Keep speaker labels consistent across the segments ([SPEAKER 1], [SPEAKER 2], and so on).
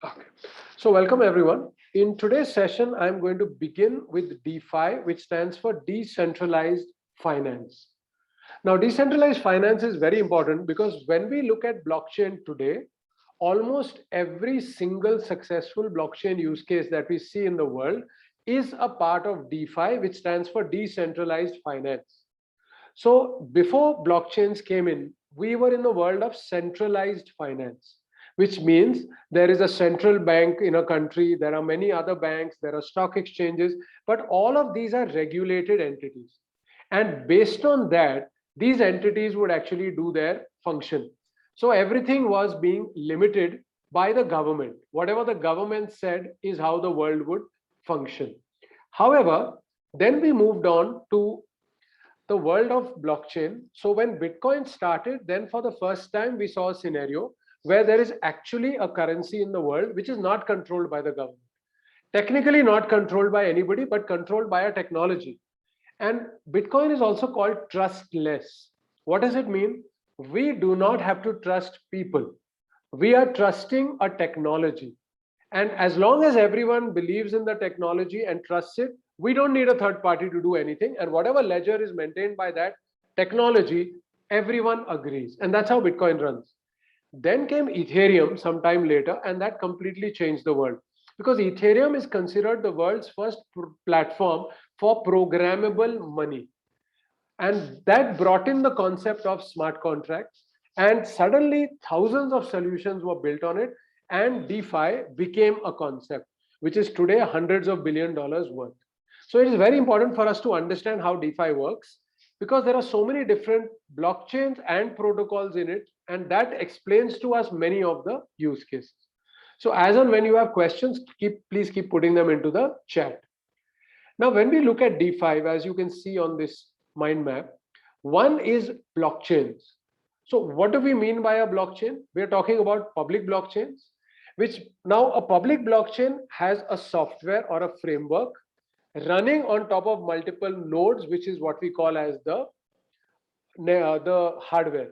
[SPEAKER 1] Okay. So welcome everyone. In today's session, I'm going to begin with DeFi, which stands for Decentralized Finance. Now, decentralized finance is very important because when we look at blockchain today, almost every single successful blockchain use case that we see in the world is a part of DeFi, which stands for Decentralized Finance. So before blockchains came in, we were in the world of centralized finance, which means there is a central bank in a country, there are many other banks, there are stock exchanges, but all of these are regulated entities. And based on that, these entities would actually do their function. So everything was being limited by the government. Whatever the government said is how the world would function. However, then we moved on to the world of blockchain. So when Bitcoin started, then for the first time we saw a scenario where there is actually a currency in the world which is not controlled by the government. Technically not controlled by anybody, but controlled by a technology. And Bitcoin is also called trustless. What does it mean? We do not have to trust people. We are trusting a technology. And as long as everyone believes in the technology and trusts it, we don't need a third party to do anything. And whatever ledger is maintained by that technology, everyone agrees. And that's how Bitcoin runs. Then came Ethereum sometime later, and that completely changed the world because Ethereum is considered the world's first platform for programmable money. And that brought in the concept of smart contracts. And suddenly, thousands of solutions were built on it, and DeFi became a concept, which is today hundreds of $billions worth. So it is very important for us to understand how DeFi works because there are so many different blockchains and protocols in it, and that explains to us many of the use cases. So as and when you have questions, please keep putting them into the chat. Now, when we look at DeFi, as you can see on this mind map, one is blockchains. So what do we mean by a blockchain? We are talking about public blockchains, which now a public blockchain has a software or a framework running on top of multiple nodes, which is what we call as the hardware.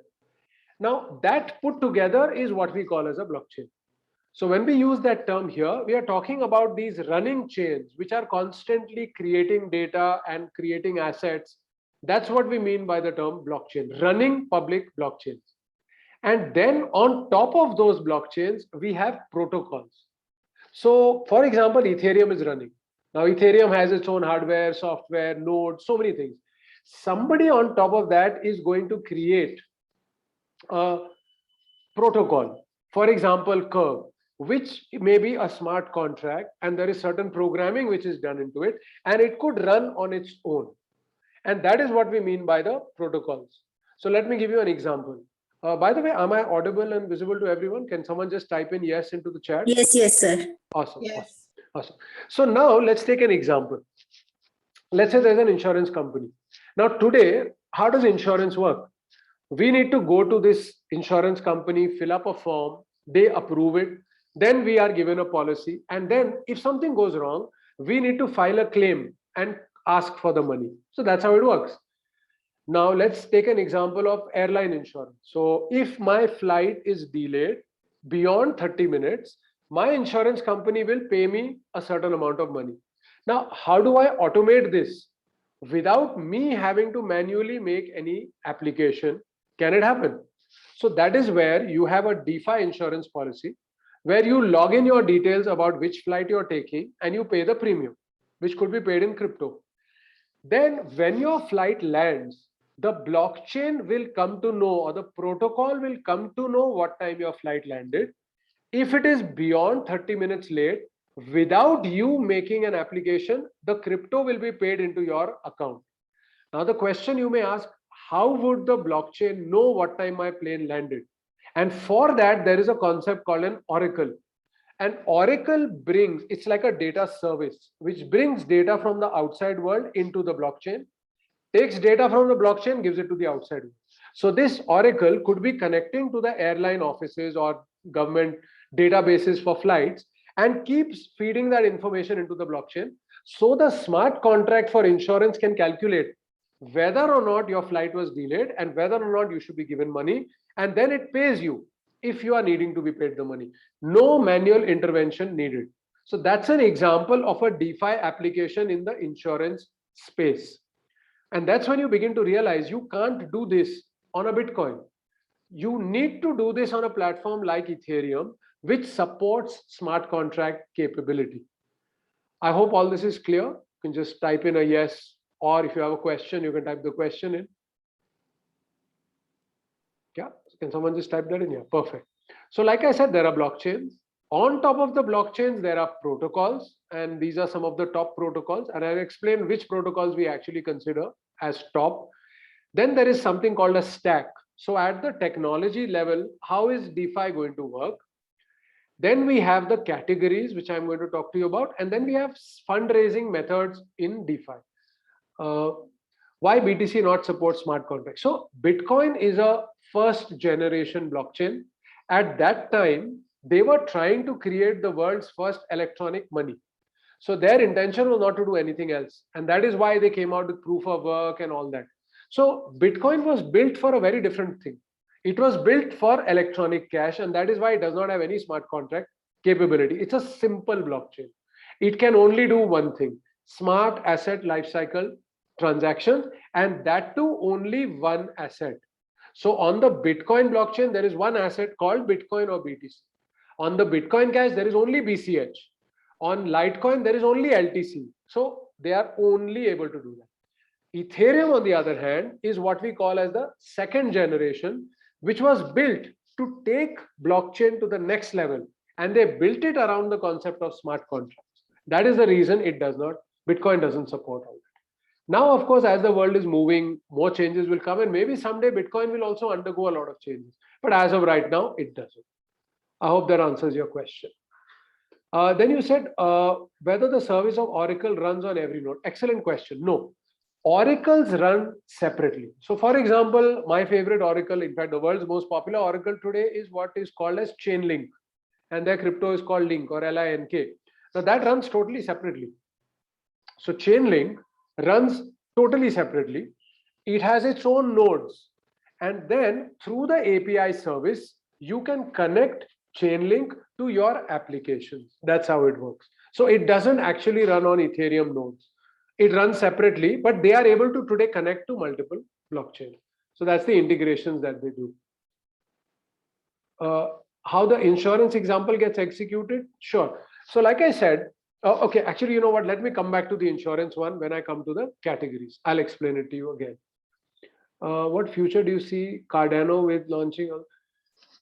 [SPEAKER 1] Now that put together is what we call as a blockchain. So when we use that term here, we are talking about these running chains, which are constantly creating data and creating assets. That's what we mean by the term blockchain, running public blockchains. And then on top of those blockchains, we have protocols. So for example, Ethereum is running. Now Ethereum has its own hardware, software, nodes, so many things. Somebody on top of that is going to create a protocol. For example, Curve, which may be a smart contract, and there is certain programming which is done into it, and it could run on its own. And that is what we mean by the protocols. So let me give you an example. By the way, am I audible and visible to everyone? Can someone just type in yes into the chat?
[SPEAKER 2] Yes, sir.
[SPEAKER 1] Awesome.
[SPEAKER 3] Yes.
[SPEAKER 1] Awesome. So now let's take an example. Let's say there's an insurance company. Now today, how does insurance work? We need to go to this insurance company, fill up a form, they approve it, then we are given a policy, and then if something goes wrong, we need to file a claim and ask for the money. So that's how it works. Now let's take an example of airline insurance. So if my flight is delayed beyond 30 minutes, my insurance company will pay me a certain amount of money. Now, how do I automate this without me having to manually make any application? Can it happen? So that is where you have a DeFi insurance policy where you log in your details about which flight you're taking and you pay the premium, which could be paid in crypto. Then when your flight lands, the blockchain will come to know, or the protocol will come to know what time your flight landed. If it is beyond 30 minutes late, without you making an application, the crypto will be paid into your account. Now the question you may ask, how would the blockchain know what time my plane landed? And for that, there is a concept called an oracle. An oracle brings, it's like a data service, which brings data from the outside world into the blockchain, takes data from the blockchain, gives it to the outside world. So this oracle could be connecting to the airline offices or government databases for flights and keeps feeding that information into the blockchain. So the smart contract for insurance can calculate whether or not your flight was delayed and whether or not you should be given money, and then it pays you. if you are needing to be paid the money. No manual intervention needed. So that's an example of a DeFi application in the insurance space. And that's when you begin to realize you can't do this on a Bitcoin. You need to do this on a platform like Ethereum, which supports smart contract capability. I hope all this is clear. You can just type in a yes, or if you have a question, you can type the question in. Yeah, can someone just type that in here? Perfect. So like I said, there are blockchains. On top of the blockchains, there are protocols, and these are some of the top protocols. And I'll explain which protocols we actually consider as top. Then there is something called a stack. So at the technology level, how is DeFi going to work? Then we have the categories, which I'm going to talk to you about. And then we have fundraising methods in DeFi. Why BTC not support smart contracts? So Bitcoin is a first generation blockchain. At that time, they were trying to create the world's first electronic money. So their intention was not to do anything else. And that is why they came out with proof of work and all that. So Bitcoin was built for a very different thing. It was built for electronic cash, and that is why it does not have any smart contract capability. It's a simple blockchain. It can only do one thing: smart asset lifecycle transactions, and that too only one asset. So on the Bitcoin blockchain, there is one asset called Bitcoin or BTC. On the Bitcoin Cash, there is only BCH. On Litecoin, there is only LTC. So they are only able to do that. Ethereum, on the other hand, is what we call as the second generation, which was built to take blockchain to the next level. And they built it around the concept of smart contracts. That is the reason it does not, Bitcoin doesn't support all that. Now, of course, as the world is moving, more changes will come, and maybe someday Bitcoin will also undergo a lot of changes. But as of right now, it doesn't. I hope that answers your question. Then you said whether the service of Oracle runs on every node. Excellent question. No. Oracles run separately. So for example, my favorite Oracle, in fact, the world's most popular Oracle today is what is called as Chainlink. And their crypto is called Link or LINK. Now that runs totally separately. So Chainlink runs totally separately. It has its own nodes. And then through the API service, you can connect Chainlink to your applications. That's how it works. So it doesn't actually run on Ethereum nodes. It runs separately, but they are able to today connect to multiple blockchains. So that's the integrations that they do. How the insurance example gets executed? Sure. So like I said, okay, actually, you know what? Let me come back to the insurance one when I come to the categories. I'll explain it to you again. What future do you see Cardano with launching?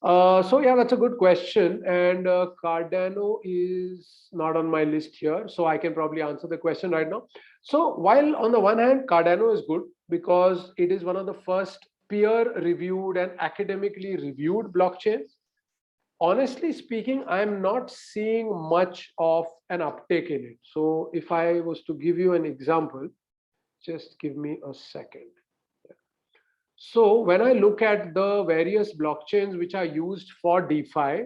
[SPEAKER 1] So yeah, that's a good question. And Cardano is not on my list here, so I can probably answer the question right now. So while on the one hand, Cardano is good because it is one of the first peer-reviewed and academically reviewed blockchains. Honestly speaking, I'm not seeing much of an uptake in it. So if I was to give you an example, just give me a second. So when I look at the various blockchains which are used for DeFi,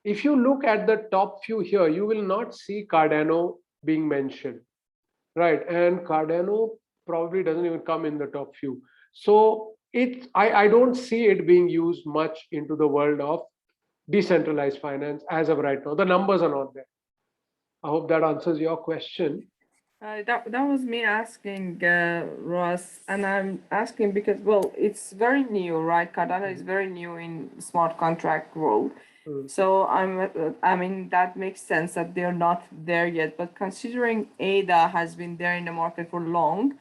[SPEAKER 1] if you look at the top few here, you will not see Cardano being mentioned, right? And Cardano probably doesn't even come in the top few. So I don't see it being used much into the world of decentralized finance as of right now. The numbers are not there. I hope that answers your question.
[SPEAKER 2] That was me asking, Ross, and I'm asking because, well, it's very new, right? Cardano is very new in smart contract world. So I mean, that makes sense that they're not there yet. But considering ADA has been there in the market for long,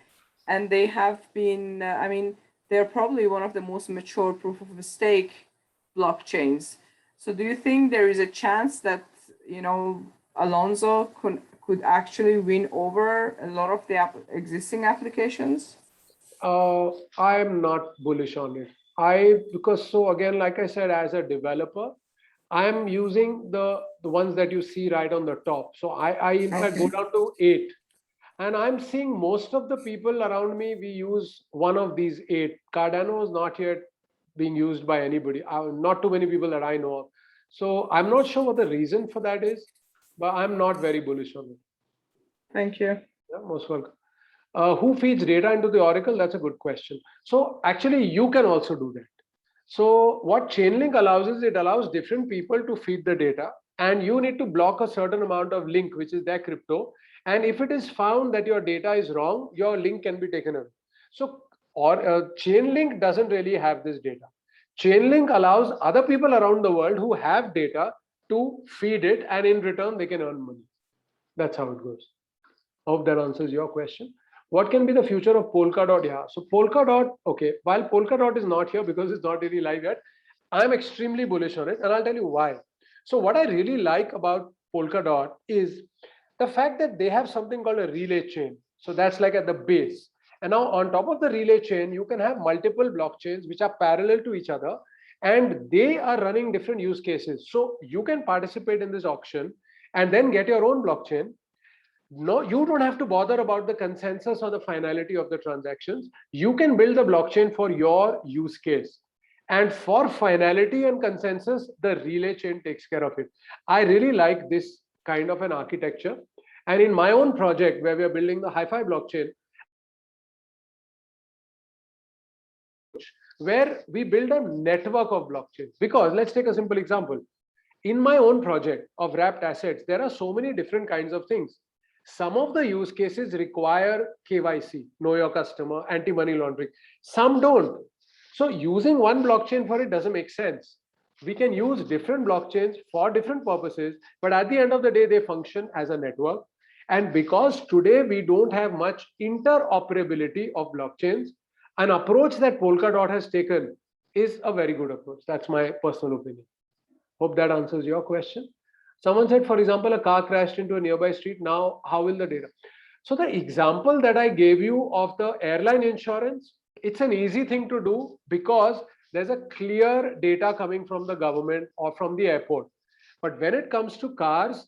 [SPEAKER 2] and they have been, I mean, they're probably one of the most mature proof of stake blockchains. So do you think there is a chance that, you know, Alonso could actually win over a lot of the existing applications?
[SPEAKER 1] I'm not bullish on it. Because so again, like I said, as a developer, I'm using the ones that you see right on the top. So I in fact go down to 8. And I'm seeing most of the people around me, we use one of these 8. Cardano is not yet being used by anybody. Not too many people that I know of. So I'm not sure what the reason for that is, but I'm not very bullish on it.
[SPEAKER 2] Thank you.
[SPEAKER 1] Yeah, most welcome. Who feeds data into the Oracle? That's a good question. So actually, you can also do that. So what Chainlink allows is it allows different people to feed the data, and you need to block a certain amount of link, which is their crypto. And if it is found that your data is wrong, your link can be taken away. So, Chainlink doesn't really have this data. Chainlink allows other people around the world who have data to feed it, and in return, they can earn money. That's how it goes. Hope that answers your question. What can be the future of Polkadot? Yeah, so Polkadot, okay, while Polkadot is not here because it's not really live yet, I'm extremely bullish on it, and I'll tell you why. So what I really like about Polkadot is the fact that they have something called a relay chain. So that's like at the base. And now on top of the relay chain, you can have multiple blockchains which are parallel to each other, and they are running different use cases. So you can participate in this auction and then get your own blockchain. No, you don't have to bother about the consensus or the finality of the transactions. You can build the blockchain for your use case. And for finality and consensus, the relay chain takes care of it. I really like this kind of an architecture. And in my own project where we are building the hi-fi blockchain, where we build a network of blockchains. Because let's take a simple example. In my own project of wrapped assets, there are so many different kinds of things. Some of the use cases require KYC, know your customer, anti-money laundering. Some don't. So using one blockchain for it doesn't make sense. We can use different blockchains for different purposes, but at the end of the day, they function as a network. And because today we don't have much interoperability of blockchains, an approach that Polkadot has taken is a very good approach. That's my personal opinion. Hope that answers your question. Someone said, for example, a car crashed into a nearby street. Now, how will the data? So the example that I gave you of the airline insurance, it's an easy thing to do because there's a clear data coming from the government or from the airport. But when it comes to cars,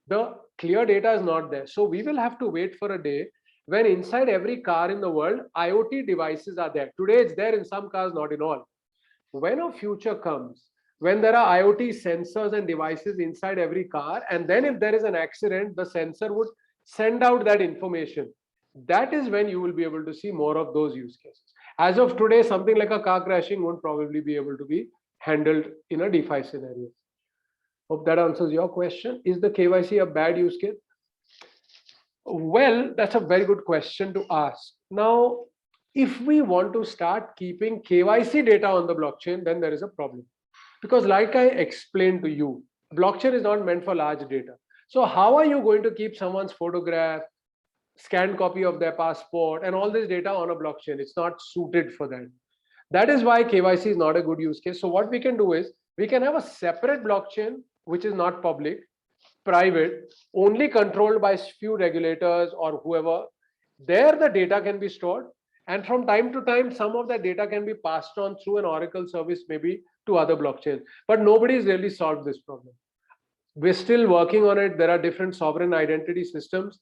[SPEAKER 1] the clear data is not there. So we will have to wait for a day when inside every car in the world, IoT devices are there. Today it's there in some cars, not in all. When a future comes, when there are IoT sensors and devices inside every car, and then if there is an accident, the sensor would send out that information. That is when you will be able to see more of those use cases. As of today, something like a car crashing won't probably be able to be handled in a DeFi scenario. Hope that answers your question. Is the KYC a bad use case? Well, that's a very good question to ask. Now, if we want to start keeping KYC data on the blockchain, then there is a problem. Because like I explained to you, blockchain is not meant for large data. So how are you going to keep someone's photograph, scanned copy of their passport, and all this data on a blockchain? It's not suited for that. That is why KYC is not a good use case. So what we can do is, we can have a separate blockchain, which is not public, private, only controlled by few regulators or whoever. There the data can be stored, and from time to time some of that data can be passed on through an Oracle service, maybe to other blockchains. But nobody's really solved this problem. We're still working on it. There are different sovereign identity systems.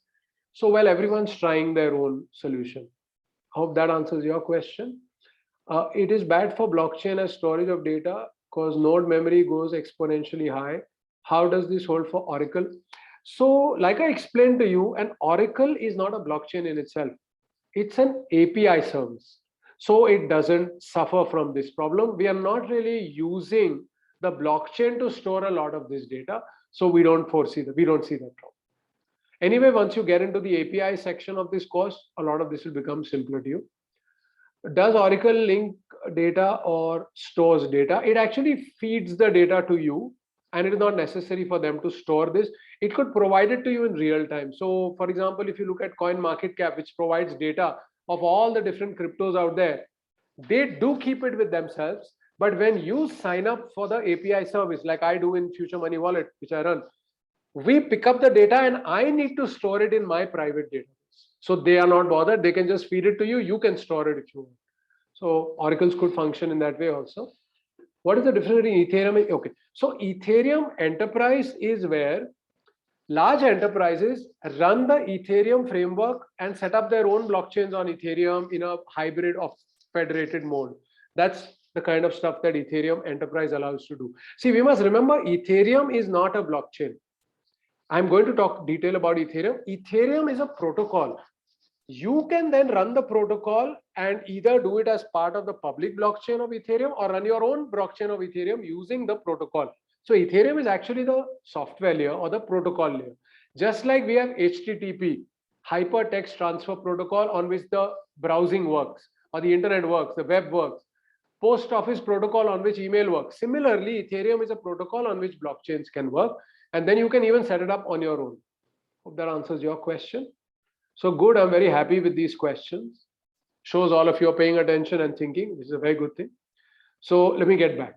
[SPEAKER 1] So well, everyone's trying their own solution. Hope that answers your question. It is bad for blockchain as storage of data because node memory goes exponentially high. How does this hold for Oracle? So like I explained to you, an Oracle is not a blockchain in itself. It's an API service. So it doesn't suffer from this problem. We are not really using the blockchain to store a lot of this data. So we don't see that problem. Anyway, once you get into the API section of this course, a lot of this will become simpler to you. Does Oracle link data or stores data? It actually feeds the data to you, and it is not necessary for them to store this. It could provide it to you in real time. So for example, if you look at CoinMarketCap, which provides data of all the different cryptos out there, they do keep it with themselves. But when you sign up for the API service, like I do in Future Money Wallet, which I run, we pick up the data and I need to store it in my private database. So they are not bothered. They can just feed it to you. You can store it if you want. So oracles could function in that way also. What is the difference between Ethereum? Okay, so Ethereum enterprise is where large enterprises run the Ethereum framework and set up their own blockchains on Ethereum in a hybrid of federated mode. That's the kind of stuff that Ethereum enterprise allows to do. See, we must remember Ethereum is not a blockchain. I'm going to talk detail about Ethereum. Ethereum is a protocol. you can then run the protocol and either do it as part of the public blockchain of Ethereum or run your own blockchain of Ethereum using the protocol. So Ethereum is actually the software layer or the protocol layer. Just like we have HTTP, hypertext transfer protocol, on which the browsing works or the internet works, the web works. Post office protocol on which email works. Similarly, Ethereum is a protocol on which blockchains can work, and then you can even set it up on your own. Hope that answers your question. So good, I'm very happy with these questions. Shows all of you are paying attention and thinking, which is a very good thing. So let me get back.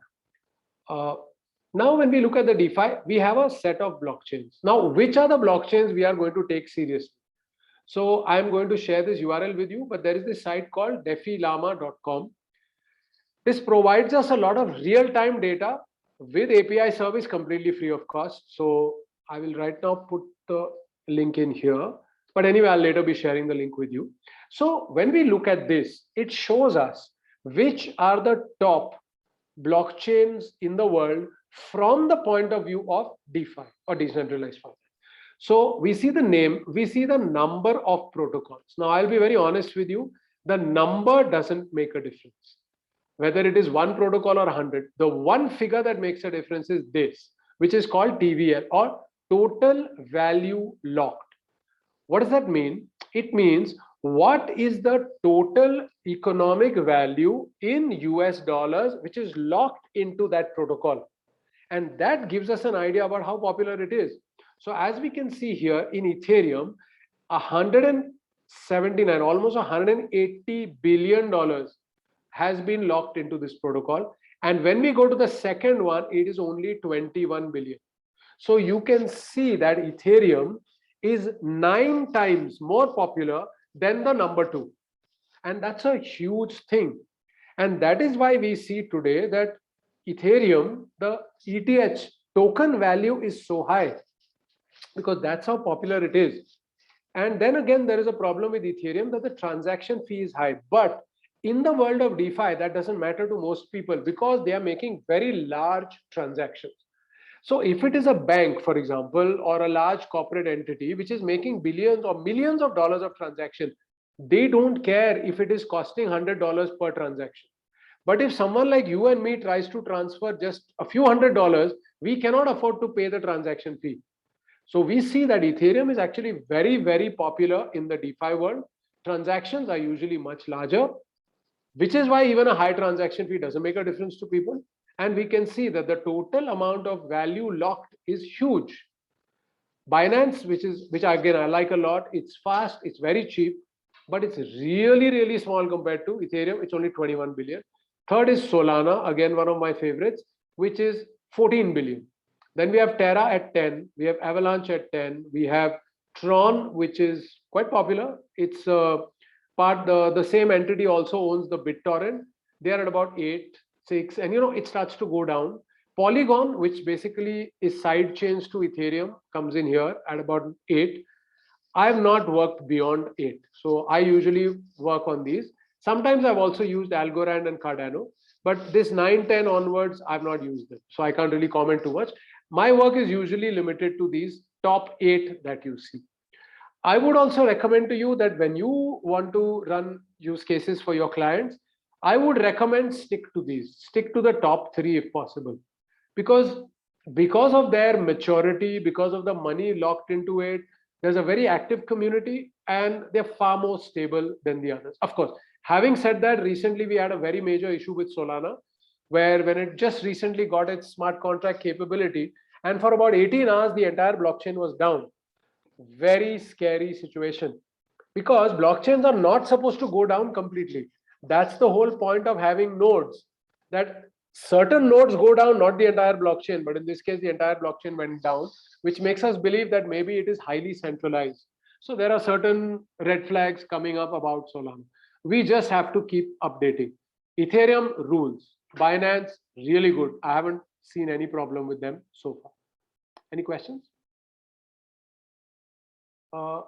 [SPEAKER 1] Now, when we look at the DeFi, we have a set of blockchains. Now, which are the blockchains we are going to take seriously? So I'm going to share this URL with you, but there is this site called DeFilama.com. This provides us a lot of real-time data with API service completely free of cost. So I will right now put the link in here. But anyway, I'll later be sharing the link with you. So when we look at this, it shows us which are the top blockchains in the world from the point of view of DeFi or decentralized finance. So we see the name, we see the number of protocols. Now, I'll be very honest with you, the number doesn't make a difference. Whether it is one protocol or 100, the one figure that makes a difference is this, which is called TVL or total value locked. What does that mean? It means what is the total economic value in US dollars which is locked into that protocol. And that gives us an idea about how popular it is. So as we can see here in Ethereum, 179, almost $180 billion has been locked into this protocol. And when we go to the second one, it is only 21 billion. So you can see that Ethereum is 9 times more popular than the number 2. And that's a huge thing. And that is why we see today that Ethereum, the ETH token value is so high, because that's how popular it is. And then again, there is a problem with Ethereum that the transaction fee is high. But in the world of DeFi, that doesn't matter to most people because they are making very large transactions. So if it is a bank, for example, or a large corporate entity which is making billions or millions of dollars of transaction, they don't care if it is costing $100 per transaction. But if someone like you and me tries to transfer just a few $100s, we cannot afford to pay the transaction fee. So we see that Ethereum is actually very, very popular in the DeFi world. Transactions are usually much larger, which is why even a high transaction fee doesn't make a difference to people. And we can see that the total amount of value locked is huge. Binance, which again I like a lot, it's fast, it's very cheap, but it's really, really small compared to Ethereum. It's only 21 billion. Third is Solana, again one of my favorites, which is 14 billion. Then we have Terra at 10, we have Avalanche at 10, we have Tron, which is quite popular. It's the same entity also owns the BitTorrent. They are at about 8, 6, and it starts to go down. Polygon, which basically is side chains to Ethereum, comes in here at about 8. I have not worked beyond 8, so I usually work on these. Sometimes I've also used Algorand and Cardano, but this 9, 10 onwards, I've not used them, so I can't really comment too much. My work is usually limited to these top 8 that you see. I would also recommend to you that when you want to run use cases for your clients, I would recommend stick to these, stick to the top 3 if possible, because of their maturity, because of the money locked into it, there's a very active community and they're far more stable than the others. Of course, having said that, recently we had a very major issue with Solana, where when it just recently got its smart contract capability, and for about 18 hours, the entire blockchain was down. Very scary situation, because blockchains are not supposed to go down completely. That's the whole point of having nodes, that certain nodes go down, not the entire blockchain, but in this case, the entire blockchain went down, which makes us believe that maybe it is highly centralized. So there are certain red flags coming up about Solana. We just have to keep updating. Ethereum rules. Binance, really good. I haven't seen any problem with them so far. Any questions?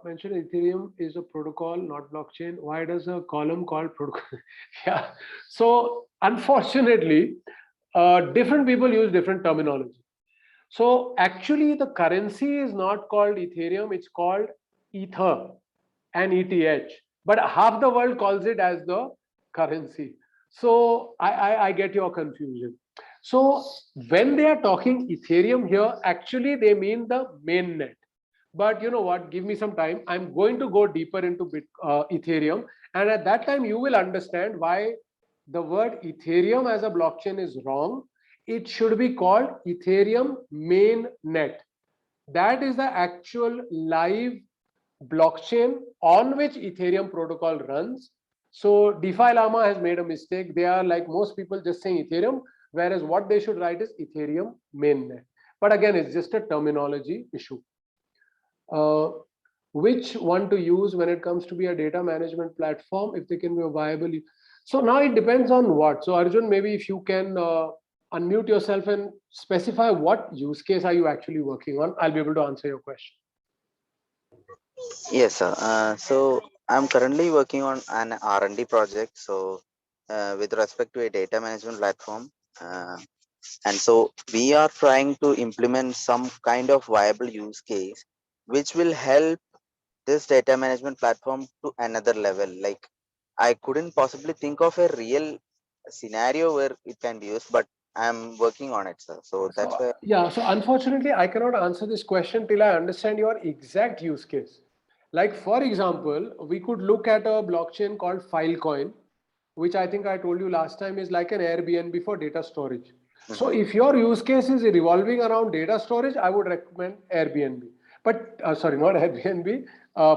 [SPEAKER 1] Mentioned Ethereum is a protocol, not blockchain. Why does a column called protocol? Yeah. So unfortunately, different people use different terminology. So actually, the currency is not called Ethereum, it's called Ether and ETH. but half the world calls it as the currency. So I get your confusion. So when they are talking Ethereum here, actually they mean the mainnet. But you know what? Give me some time. I'm going to go deeper into Ethereum, and at that time you will understand why the word Ethereum as a blockchain is wrong. It should be called Ethereum mainnet. That is the actual live blockchain on which Ethereum protocol runs. So DeFilama has made a mistake. They are, like most people, just saying Ethereum, whereas what they should write is Ethereum mainnet. But again, it's just a terminology issue. Which one to use when it comes to be a data management platform, if they can be a viable. So now it depends on what. So Arjun, maybe if you can unmute yourself and specify what use case are you actually working on, I'll be able to answer your question.
[SPEAKER 3] Yes, sir. So I'm currently working on an R&D project. So with respect to a data management platform, and so we are trying to implement some kind of viable use case, which will help this data management platform to another level. Like I couldn't possibly think of a real scenario where it can be used, but I'm working on it, sir. So that's
[SPEAKER 1] So
[SPEAKER 3] why.
[SPEAKER 1] yeah, so unfortunately, I cannot answer this question till I understand your exact use case. Like for example, we could look at a blockchain called Filecoin, which I think I told you last time is like an Airbnb for data storage. So
[SPEAKER 3] Mhm.
[SPEAKER 1] if your use case is revolving around data storage, I would recommend Airbnb. But sorry, not Airbnb,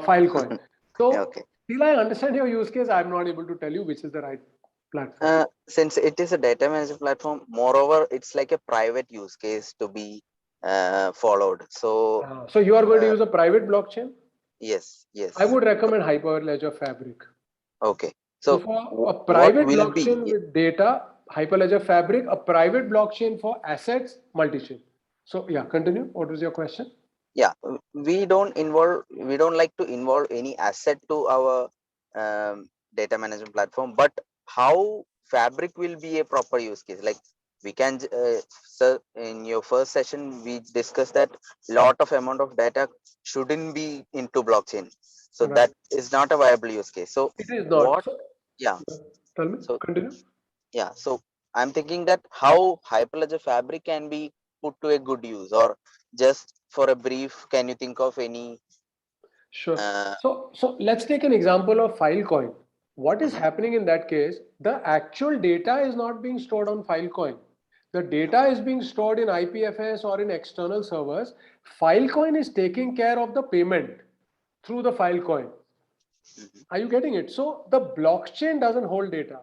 [SPEAKER 1] Filecoin. So
[SPEAKER 3] Okay.
[SPEAKER 1] till I understand your use case, I'm not able to tell you which is the right platform.
[SPEAKER 3] Since it is a data management platform, moreover, it's like a private use case to be followed. So,
[SPEAKER 1] So you are going to
[SPEAKER 3] uh,
[SPEAKER 1] use a private blockchain?
[SPEAKER 3] yes,
[SPEAKER 1] I
[SPEAKER 3] yes.
[SPEAKER 1] would recommend Hyperledger Fabric.
[SPEAKER 3] Okay.
[SPEAKER 1] So
[SPEAKER 3] So,
[SPEAKER 1] for a
[SPEAKER 3] what
[SPEAKER 1] private
[SPEAKER 3] will be?
[SPEAKER 1] blockchain with data, Hyperledger Fabric, a private blockchain for assets, multi-chain. So yeah, continue. What was your question?
[SPEAKER 3] Yeah, we don't like to involve any asset to our data management platform, but how Fabric will be a proper use case? Like we can, sir, in your first session, we discussed that lot of amount of data shouldn't be into blockchain. So
[SPEAKER 1] Right.
[SPEAKER 3] that is not a viable use case. So
[SPEAKER 1] It is not.
[SPEAKER 3] what?
[SPEAKER 1] So
[SPEAKER 3] Yeah.
[SPEAKER 1] tell me,
[SPEAKER 3] So
[SPEAKER 1] continue.
[SPEAKER 3] yeah. So I'm thinking that how Hyperledger Fabric can be put to a good use, or just for a brief, can you think of any?
[SPEAKER 1] Sure.
[SPEAKER 3] Uh,
[SPEAKER 1] So let's take an example of Filecoin. What is
[SPEAKER 3] mhm,
[SPEAKER 1] happening in that case? The actual data is not being stored on Filecoin. The data is being stored in IPFS or in external servers. Filecoin is taking care of the payment through the Filecoin.
[SPEAKER 3] mhm.
[SPEAKER 1] Are you getting it? So the blockchain doesn't hold data.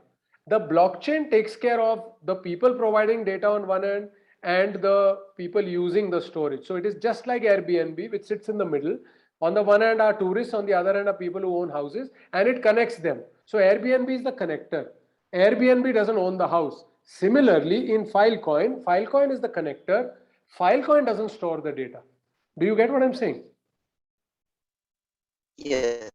[SPEAKER 1] The blockchain takes care of the people providing data on one end and the people using the storage. So it is just like Airbnb, which sits in the middle. On the one hand are tourists, on the other hand are people who own houses, and it connects them. So Airbnb is the connector. Airbnb doesn't own the house. Similarly, in Filecoin, Filecoin is the connector. Filecoin doesn't store the data. Do you get what I'm saying?
[SPEAKER 3] Yes.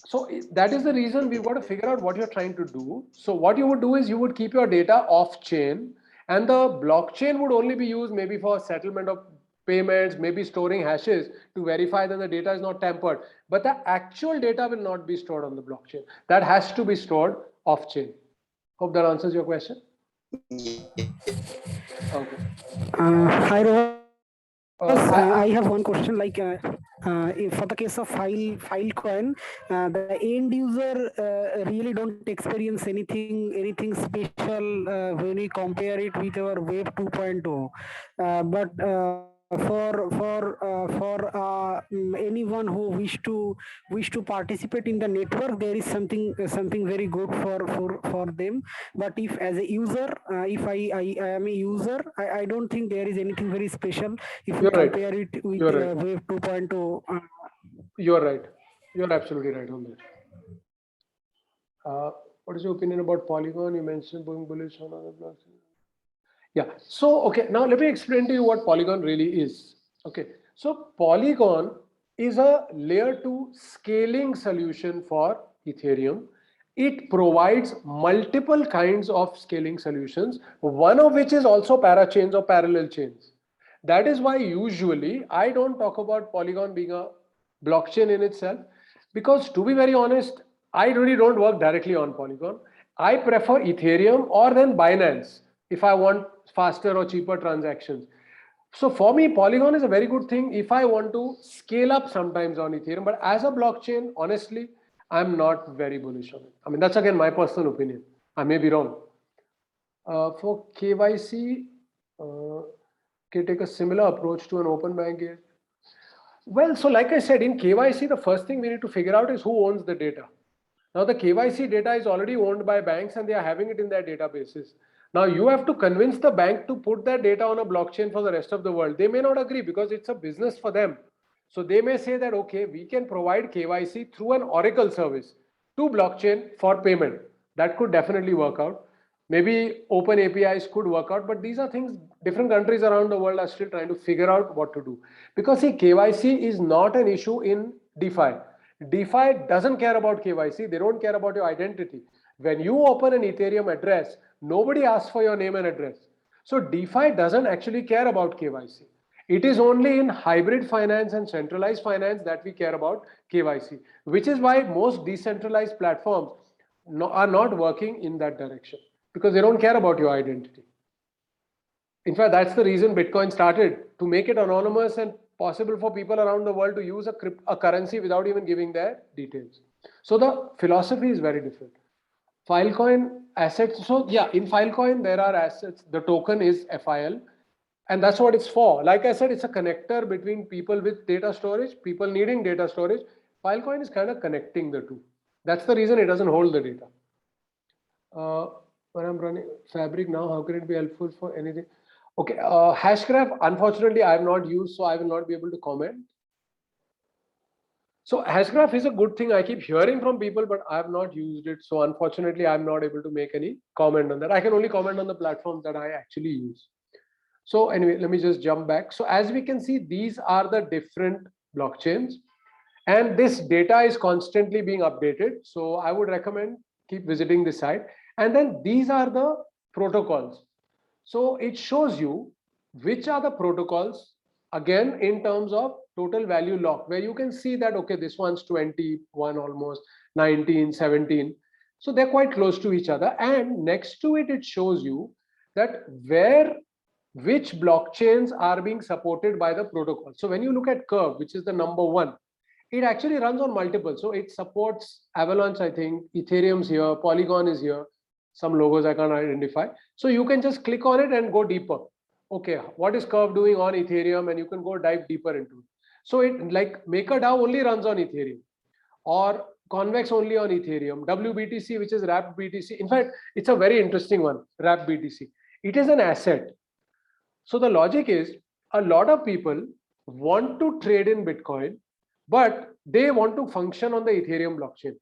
[SPEAKER 1] So that is the reason we've got to figure out what you're trying to do. So what you would do is you would keep your data off chain, and the blockchain would only be used maybe for settlement of payments, maybe storing hashes to verify that the data is not tampered. But the actual data will not be stored on the blockchain. That has to be stored off chain. Hope that answers your question. Okay.
[SPEAKER 4] Hi Ross, I have one question.
[SPEAKER 1] I
[SPEAKER 4] For the case of Filecoin, the end user really don't experience anything special when we compare it with our Web 2.0. But anyone who wish to participate in the network, there is something very good for them. But if as a user, if I am a user, I don't think there is anything very special if we
[SPEAKER 1] you're right.
[SPEAKER 4] compare it with
[SPEAKER 1] You're right.
[SPEAKER 4] Wave 2.0.
[SPEAKER 1] You're right. You're absolutely right on that. Uh, what is your opinion about Polygon? You mentioned going bullish on other blockchain. Yeah. So, okay, now let me explain to you what Polygon really is. Okay. So, Polygon is a layer 2 scaling solution for Ethereum. It provides multiple kinds of scaling solutions, one of which is also parachains or parallel chains. That is why usually I don't talk about Polygon being a blockchain in itself, because to be very honest, I really don't work directly on Polygon. I prefer Ethereum or then Binance if I want faster or cheaper transactions. So for me, Polygon is a very good thing if I want to scale up sometimes on Ethereum. But as a blockchain, honestly, I'm not very bullish on it. I mean, that's again my personal opinion. I may be wrong. For KYC, can take a similar approach to an open bank. Well, so like I said, in KYC, the first thing we need to figure out is who owns the data. Now, the KYC data is already owned by banks and they are having it in their databases. Now, you have to convince the bank to put that data on a blockchain for the rest of the world. They may not agree because it's a business for them. So they may say that, okay, we can provide KYC through an Oracle service to blockchain for payment. That could definitely work out. Maybe open APIs could work out, but these are things different countries around the world are still trying to figure out what to do. Because see, KYC is not an issue in DeFi. DeFi doesn't care about KYC. They don't care about your identity. When you open an Ethereum address, nobody asks for your name and address. So DeFi doesn't actually care about KYC. It is only in hybrid finance and centralized finance that we care about KYC, which is why most decentralized platforms are not working in that direction because they don't care about your identity. In fact, that's the reason Bitcoin started, to make it anonymous and possible for people around the world to use a currency without even giving their details. So the philosophy is very different. Filecoin assets. So yeah, in Filecoin, there are assets. The token is FIL. And that's what it's for. Like I said, it's a connector between people with data storage, people needing data storage. Filecoin is kind of connecting the two. That's the reason it doesn't hold the data. When I'm running Fabric now, how can it be helpful for anything? Okay, Hashgraph, unfortunately, I have not used, so I will not be able to comment. So Hashgraph is a good thing. I keep hearing from people, but I have not used it. So unfortunately, I'm not able to make any comment on that. I can only comment on the platforms that I actually use. So anyway, let me just jump back. So as we can see, these are the different blockchains. And this data is constantly being updated. So I would recommend keep visiting this site. And then these are the protocols. So it shows you which are the protocols, again, in terms of total value locked, where you can see that, okay, this one's 21 almost, 19, 17. So they're quite close to each other. And next to it, it shows you that which blockchains are being supported by the protocol. So when you look at Curve, which is the number one, it actually runs on multiple. So it supports Avalanche, I think, Ethereum's here, Polygon is here, some logos I can't identify. So you can just click on it and go deeper. Okay, what is Curve doing on Ethereum? And you can go dive deeper into it. So it like MakerDAO only runs on Ethereum, or Convex only on Ethereum, WBTC, which is wrapped BTC. In fact, it's a very interesting one, wrapped BTC. It is an asset. So the logic is a lot of people want to trade in Bitcoin, but they want to function on the Ethereum blockchain.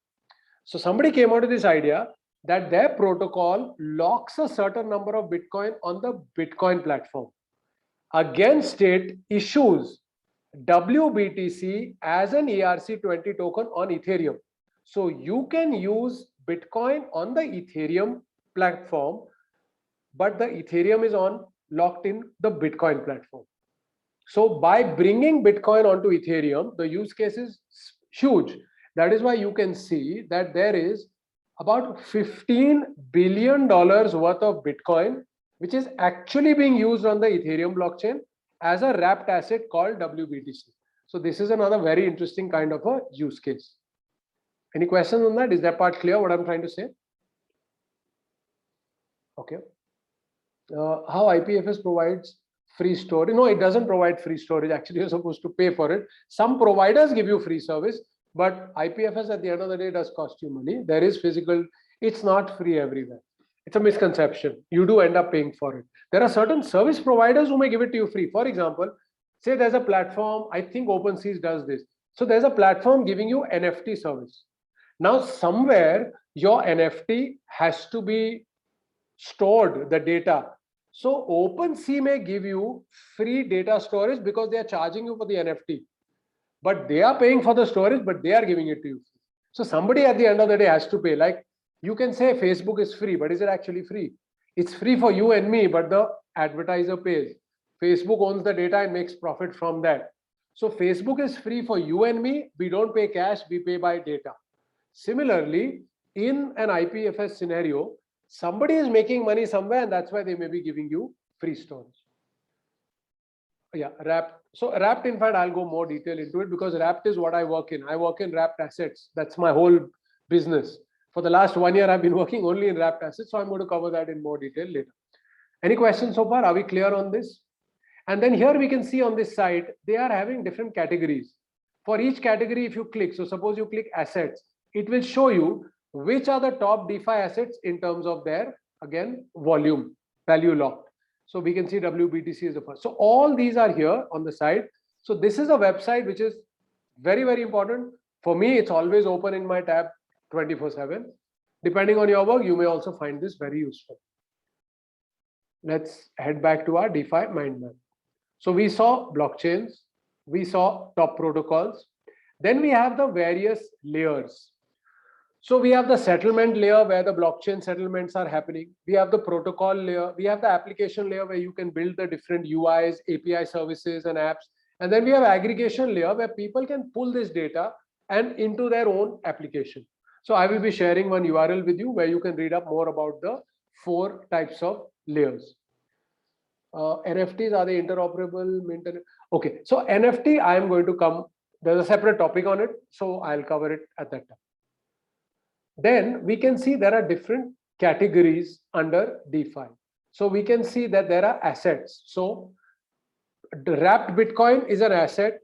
[SPEAKER 1] So somebody came out with this idea that their protocol locks a certain number of Bitcoin on the Bitcoin platform. Against it, issues WBTC as an ERC20 token on Ethereum. So you can use Bitcoin on the Ethereum platform, but the Ethereum is locked in the Bitcoin platform. So by bringing Bitcoin onto Ethereum, the use case is huge. That is why you can see that there is about $15 billion worth of Bitcoin, which is actually being used on the Ethereum blockchain as a wrapped asset called WBTC. So this is another very interesting kind of a use case. Any questions on that? Is that part clear what I'm trying to say? Okay. How IPFS provides free storage? No, it doesn't provide free storage. Actually, you're supposed to pay for it. Some providers give you free service, but IPFS at the end of the day does cost you money. There is physical, it's not free everywhere. It's a misconception. You do end up paying for it. There are certain service providers who may give it to you free. For example, say there's a platform, I think OpenSea does this. So there's a platform giving you NFT service. Now, somewhere your NFT has to be stored, the data. So OpenSea may give you free data storage because they are charging you for the NFT. But they are paying for the storage, but they are giving it to you. So somebody at the end of the day has to pay. Like you can say Facebook is free, but is it actually free? It's free for you and me, but the advertiser pays. Facebook owns the data and makes profit from that. So Facebook is free for you and me. We don't pay cash, we pay by data. Similarly, in an IPFS scenario, somebody is making money somewhere, and that's why they may be giving you free stones. Yeah, wrapped. So wrapped, in fact, I'll go more detail into it because wrapped is what I work in. I work in wrapped assets. That's my whole business. For the last 1 year, I've been working only in wrapped assets. So I'm going to cover that in more detail later. Any questions so far? Are we clear on this? And then here we can see on this side, they are having different categories. For each category, if you click, so suppose you click assets, it will show you which are the top DeFi assets in terms of their, again, volume, value locked. So we can see WBTC is the first. So all these are here on the side. So this is a website which is very, very important. For me, it's always open in my tab 24/7. Depending on your work, you may also find this very useful. Let's head back to our DeFi mind map. So we saw blockchains, we saw top protocols. Then we have the various layers. So we have the settlement layer where the blockchain settlements are happening. We have the protocol layer. We have the application layer where you can build the different UIs, API services and apps. And then we have aggregation layer where people can pull this data and into their own application. So I will be sharing one URL with you where you can read up more about the 4 types of layers. NFTs, are they interoperable? Okay, so NFT, I am going to come, there's a separate topic on it, so I'll cover it at that time. Then we can see there are different categories under DeFi. So we can see that there are assets. So the wrapped Bitcoin is an asset.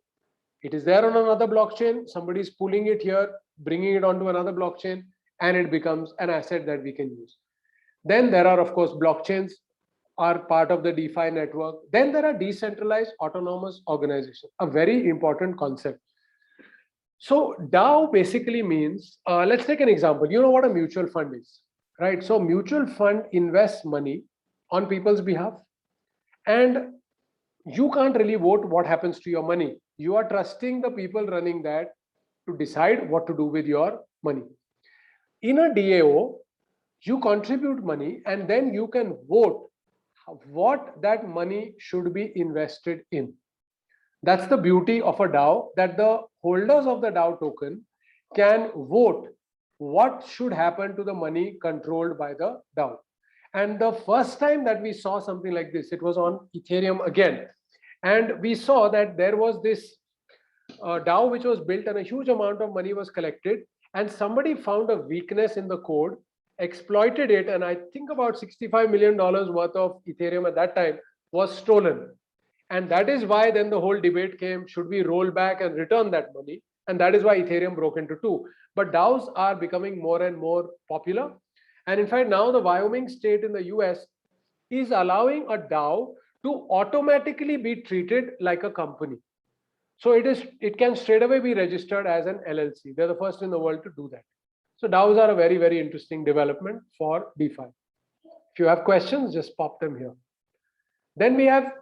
[SPEAKER 1] It is there on another blockchain. Somebody is pulling it here, bringing it onto another blockchain, and it becomes an asset that we can use. Then there are, of course, blockchains are part of the DeFi network. Then there are decentralized autonomous organizations, a very important concept. So DAO basically means, let's take an example. You know what a mutual fund is, right? So mutual fund invests money on people's behalf, and you can't really vote what happens to your money. You are trusting the people running that to decide what to do with your money. In a DAO, you contribute money and then you can vote what that money should be invested in. That's the beauty of a DAO, that the holders of the DAO token can vote what should happen to the money controlled by the DAO. And the first time that we saw something like this, it was on Ethereum again. And we saw that there was this DAO which was built and a huge amount of money was collected, and somebody found a weakness in the code, exploited it, and I think about $65 million worth of Ethereum at that time was stolen. And that is why then the whole debate came, should we roll back and return that money? And that is why Ethereum broke into 2. But DAOs are becoming more and more popular. And in fact, now the Wyoming state in the US is allowing a DAO to automatically be treated like a company. So it can straight away be registered as an LLC. They're the first in the world to do that. So DAOs are a very, very interesting development for DeFi. If you have questions, just pop them here. Then we have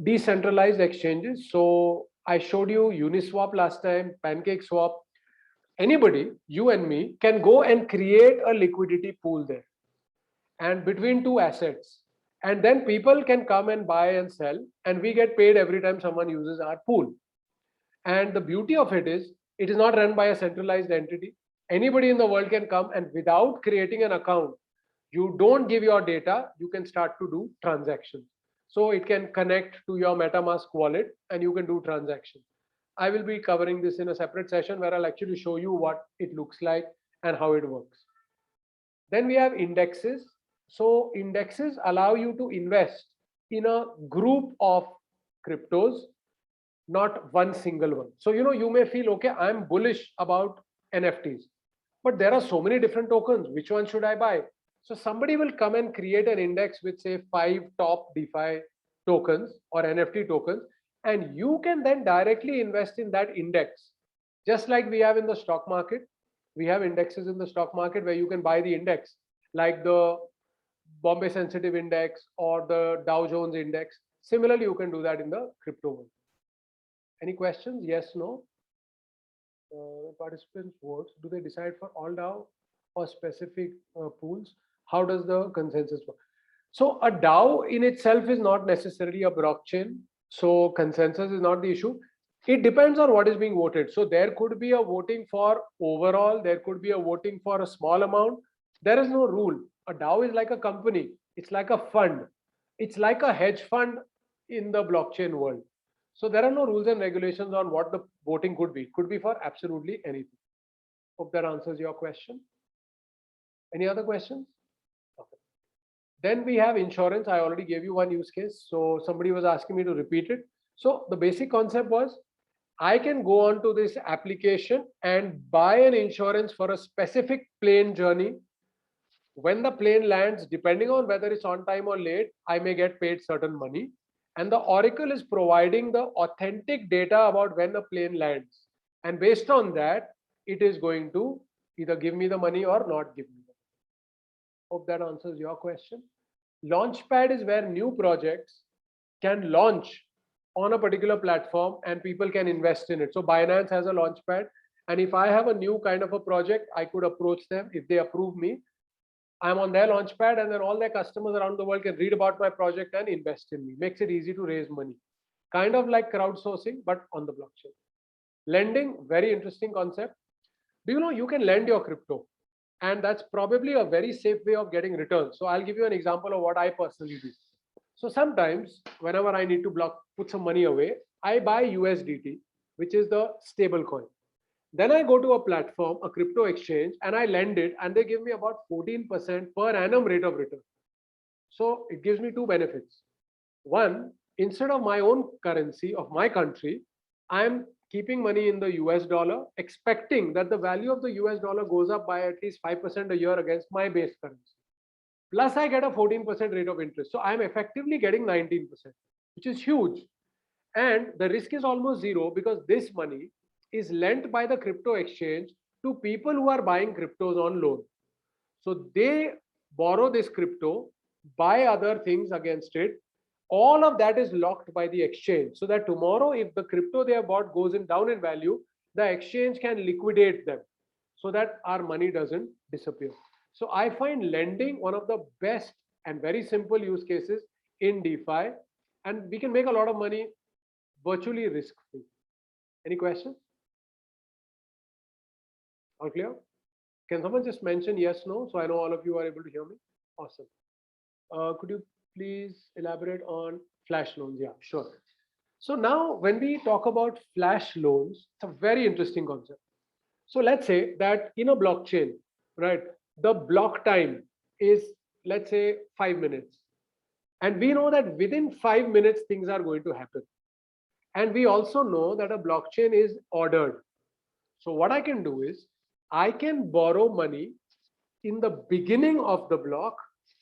[SPEAKER 1] decentralized exchanges. So I showed you Uniswap last time, PancakeSwap. Anybody, you and me, can go and create a liquidity pool there, and between 2 assets. And then people can come and buy and sell, and we get paid every time someone uses our pool. And the beauty of it is not run by a centralized entity. Anybody in the world can come, and without creating an account, you don't give your data, you can start to do transactions. So it can connect to your MetaMask wallet and you can do transactions. I will be covering this in a separate session where I'll actually show you what it looks like and how it works. Then we have indexes. So indexes allow you to invest in a group of cryptos, not one single one. So, you may feel, okay, I'm bullish about NFTs, but there are so many different tokens. Which one should I buy? So somebody will come and create an index with, say, 5 top DeFi tokens or NFT tokens, and you can then directly invest in that index. Just like we have in the stock market, we have indexes in the stock market where you can buy the index, like the Bombay Sensitive Index or the Dow Jones Index. Similarly, you can do that in the crypto world. Any questions? Yes, no? Participants vote. Do they decide for all DAO or specific pools? How does the consensus work? So a DAO in itself is not necessarily a blockchain. So consensus is not the issue. It depends on what is being voted. So there could be a voting for overall, there could be a voting for a small amount. There is no rule. A DAO is like a company. It's like a fund. It's like a hedge fund in the blockchain world. So there are no rules and regulations on what the voting could be. It could be for absolutely anything. Hope that answers your question. Any other questions? Okay. Then we have insurance. I already gave you one use case. So somebody was asking me to repeat it. So the basic concept was, I can go on to this application and buy an insurance for a specific plane journey. When the plane lands, depending on whether it's on time or late, I may get paid certain money. And the Oracle is providing the authentic data about when the plane lands. And based on that, it is going to either give me the money or not give me the money. Hope that answers your question. Launchpad is where new projects can launch on a particular platform and people can invest in it. So Binance has a launchpad, and if I have a new kind of a project, I could approach them. If they approve me, I'm on their launchpad, and then all their customers around the world can read about my project and invest in me. Makes it easy to raise money. Kind of like crowdsourcing, but on the blockchain. Lending, very interesting concept. Do you know you can lend your crypto? And that's probably a very safe way of getting returns. So I'll give you an example of what I personally do. So sometimes whenever I need to put some money away, I buy USDT, which is the stable coin. Then I go to a platform, a crypto exchange, and I lend it, and they give me about 14% per annum rate of return. So it gives me two benefits. One, instead of my own currency of my country, I'm keeping money in the US dollar, expecting that the value of the US dollar goes up by at least 5% a year against my base currency. Plus I get a 14% rate of interest. So I'm effectively getting 19%, which is huge. And the risk is almost zero because this money is lent by the crypto exchange to people who are buying cryptos on loan. So they borrow this crypto, buy other things against it. All of that is locked by the exchange, so that tomorrow if the crypto they have bought goes down in value, the exchange can liquidate them so that our money doesn't disappear. So I find lending one of the best and very simple use cases in DeFi, and we can make a lot of money virtually risk-free. Any questions? All clear? Can someone just mention yes, no, so I know all of you are able to hear me? Awesome. Could you please elaborate on flash loans? Yeah, sure. So now when we talk about flash loans, it's a very interesting concept. So let's say that in a blockchain, right, the block time is, let's say, 5 minutes. And we know that within 5 minutes, things are going to happen. And we also know that a blockchain is ordered. So what I can do is, I can borrow money in the beginning of the block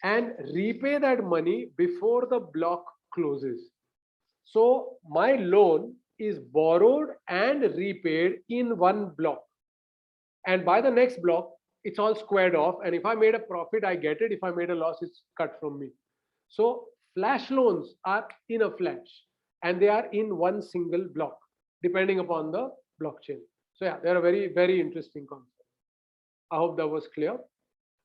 [SPEAKER 1] and repay that money before the block closes. So my loan is borrowed and repaid in one block. And by the next block, it's all squared off. And if I made a profit, I get it. If I made a loss, it's cut from me. So flash loans are in a flash, and they are in one single block, depending upon the blockchain. So yeah, they're a very, very interesting concept. I hope that was clear.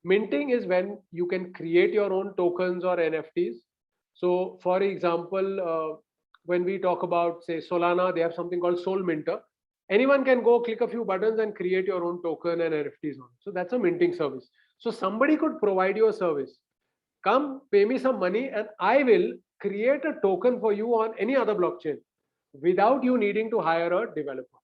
[SPEAKER 1] Minting is when you can create your own tokens or NFTs. So for example, when we talk about, say, Solana, they have something called Sol Minter. Anyone can go click a few buttons and create your own token and NFTs on. So that's a minting service. So somebody could provide you a service. Come pay me some money and I will create a token for you on any other blockchain without you needing to hire a developer.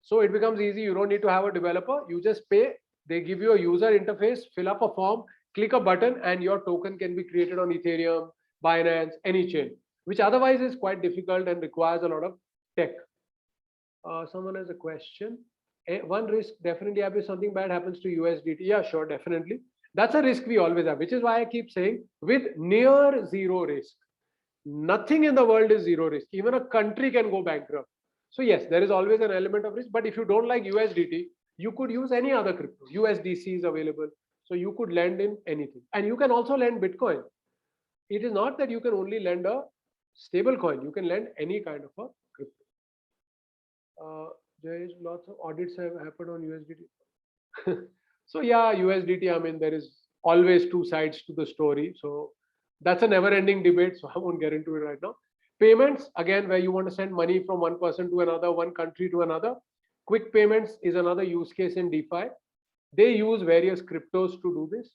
[SPEAKER 1] So it becomes easy. You don't need to have a developer. You just pay. They give you a user interface, fill up a form, click a button, and your token can be created on Ethereum, Binance, any chain, which otherwise is quite difficult and requires a lot of tech. Someone has a question. One risk definitely if something bad happens to USDT. Yeah, sure, definitely. That's a risk we always have, which is why I keep saying with near zero risk. Nothing in the world is zero risk. Even a country can go bankrupt. So yes, there is always an element of risk, but if you don't like USDT, you could use any other crypto. USDC is available. So you could lend in anything. And you can also lend Bitcoin. It is not that you can only lend a stable coin. You can lend any kind of a crypto. There is lots of audits have happened on USDT. So yeah, USDT, I mean, there is always two sides to the story. So that's a never ending debate. So I won't get into it right now. Payments, again, where you want to send money from one person to another, one country to another. Quick payments is another use case in DeFi. They use various cryptos to do this.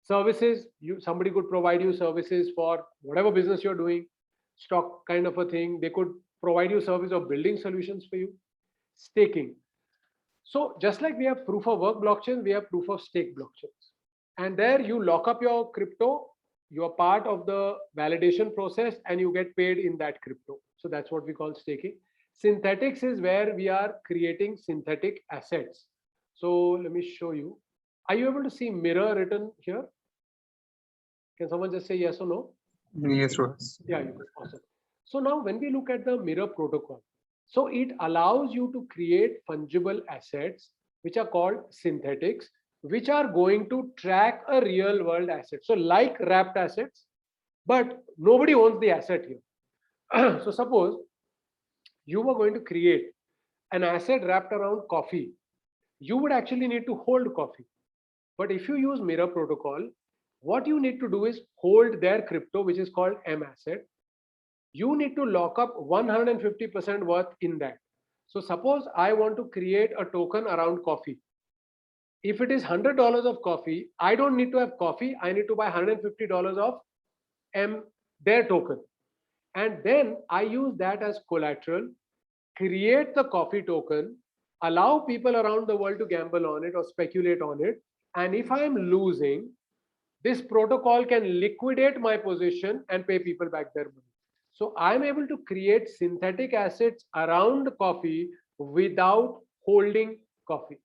[SPEAKER 1] Services, somebody could provide you services for whatever business you're doing, stock kind of a thing. They could provide you service of building solutions for you. Staking. So just like we have proof of work blockchain, we have proof of stake blockchains. And there you lock up your crypto, you are part of the validation process, and you get paid in that crypto. So that's what we call staking. Synthetics is where we are creating synthetic assets. So let me show you. Are you able to see mirror written here? Can someone just say yes or no?
[SPEAKER 5] Yes, Ross.
[SPEAKER 1] Yeah, you can. Awesome. So now when we look at the mirror protocol, so it allows you to create fungible assets, which are called synthetics, which are going to track a real world asset. So like wrapped assets, but nobody owns the asset here. So suppose you were going to create an asset wrapped around coffee. You would actually need to hold coffee. But if you use mirror protocol, what you need to do is hold their crypto, which is called M asset. You need to lock up 150% worth in that. So suppose I want to create a token around coffee. If it is $100 of coffee, I don't need to have coffee. I need to buy $150 of their token. And then I use that as collateral, create the coffee token, allow people around the world to gamble on it or speculate on it. And if I'm losing, this protocol can liquidate my position and pay people back their money. So I'm able to create synthetic assets around coffee without holding coffee.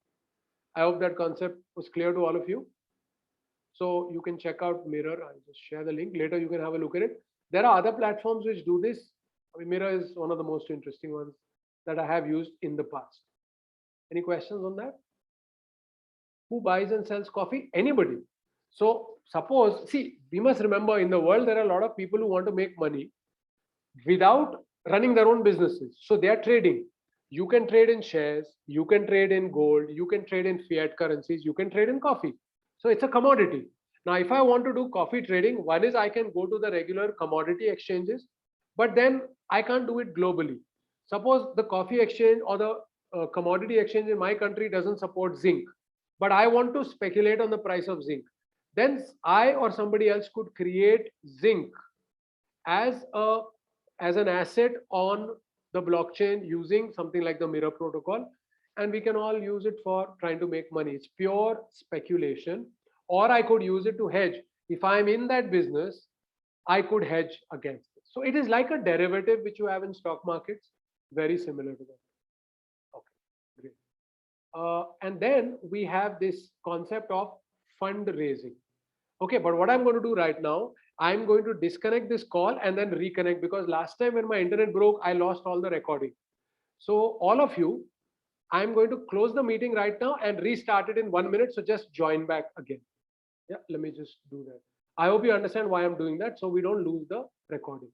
[SPEAKER 1] I hope that concept was clear to all of you. So you can check out Mirror. I'll just share the link. Later you can have a look at it. There are other platforms which do this. I mean, Mirror is one of the most interesting ones that I have used in the past. Any questions on that? Who buys and sells coffee? Anybody. So suppose, see, we must remember in the world, there are a lot of people who want to make money without running their own businesses. So they are trading. You can trade in shares, you can trade in gold, you can trade in fiat currencies, you can trade in coffee. So it's a commodity. Now, if I want to do coffee trading, one is I can go to the regular commodity exchanges, but then I can't do it globally. Suppose the coffee exchange or the commodity exchange in my country doesn't support zinc, but I want to speculate on the price of zinc. Then I or somebody else could create zinc as an asset on the blockchain using something like the Mirror protocol, and we can all use it for trying to make money. It's pure speculation, or I could use it to hedge. If I'm in that business, I could hedge against it. So it is like a derivative which you have in stock markets, very similar to that. Okay, great. And then we have this concept of fundraising. Okay, but what I'm going to do right now, I'm going to disconnect this call and then reconnect, because last time when my internet broke, I lost all the recording. So all of you, I'm going to close the meeting right now and restart it in 1 minute. So just join back again. Yeah, let me just do that. I hope you understand why I'm doing that, so we don't lose the recording.